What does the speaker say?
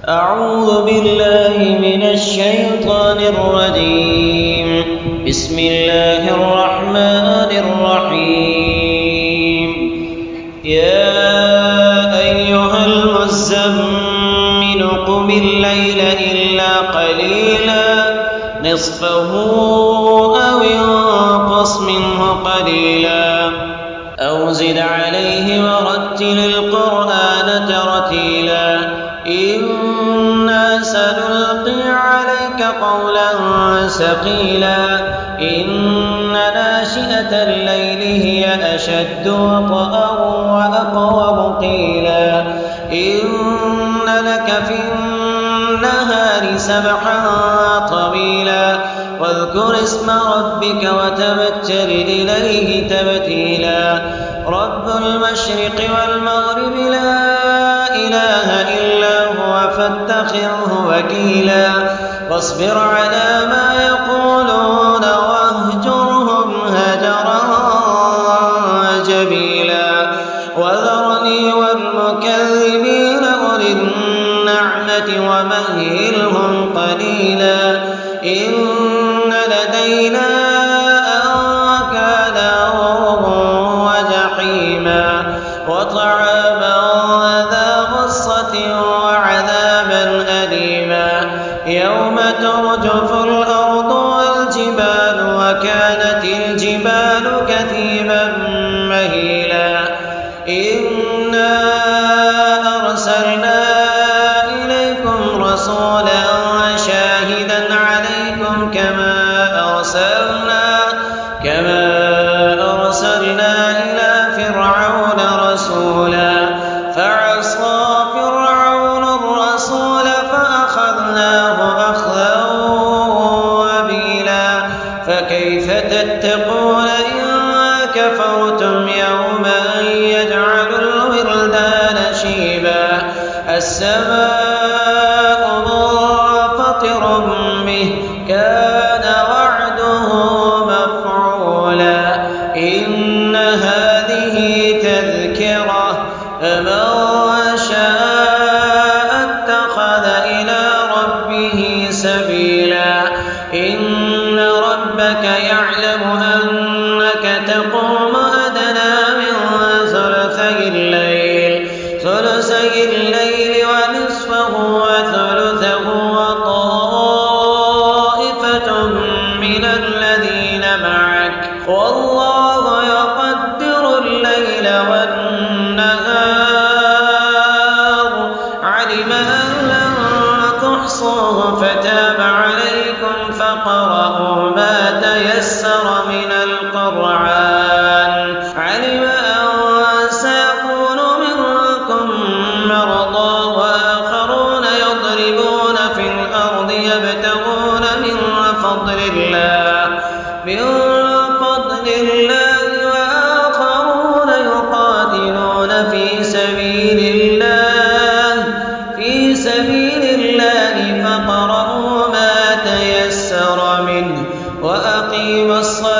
أعوذ بالله من الشيطان الرجيم. بسم الله الرحمن الرحيم. يا أيها المزمل قم الليل إلا قليلا نصفه أو انقص منه قليلا أو زد عليه ورتل القرآن ترتيلا إنا سنلقي عليك قولا ثقيلا إن ناشئة الليل هي أشد وطئا وأقوم قيلا إن لك في النهار سبحا طويلا واذكر اسم ربك وتبتل إليه تبتيلا رب المشرق والمغرب لا إله إلا هو فاتخذه وكيلا واصبر على ما يقولون واهجرهم هجرا جميلا وذرني والمكذبين أولي النعمة ومهلهم قليلا إن لدينا أنكالا وجحيما وطعاما ذا غصة وعذابا أليما يوم ترجف الأرض والجبال وكانت الجبال كثيبا مهيلا إنا أرسلنا إليكم رسولا شاهدا عليكم كما أرسلنا إلى فرعون رسولا فعصى فرعون الرسول فأخذناه أخذا وبيلا فكيف تتقون إن كفرتم يوما يجعل الولدان شيبا السماء منفطر به كان وعده مفعولا إن هذه تذكرة فمن شاء اتخذ إلى ربه سبيلا إن ربك يعلم أنك تقوم أدنى من ثلثي الليل ونصفه وثلثه وطائفة من الذين معك والله يقدر الليل والنهار علم أن لن تحصوه فتاب عليكم فاقرؤوا ما تيسر من القرآن علم أن سيكون منكم مرضى وآخرون يضربون في الأرض يبتغون من فضل الله وآخرون يقاتلون في سبيل الله فاقرؤوا ما تيسر منه وأقيموا الصلاة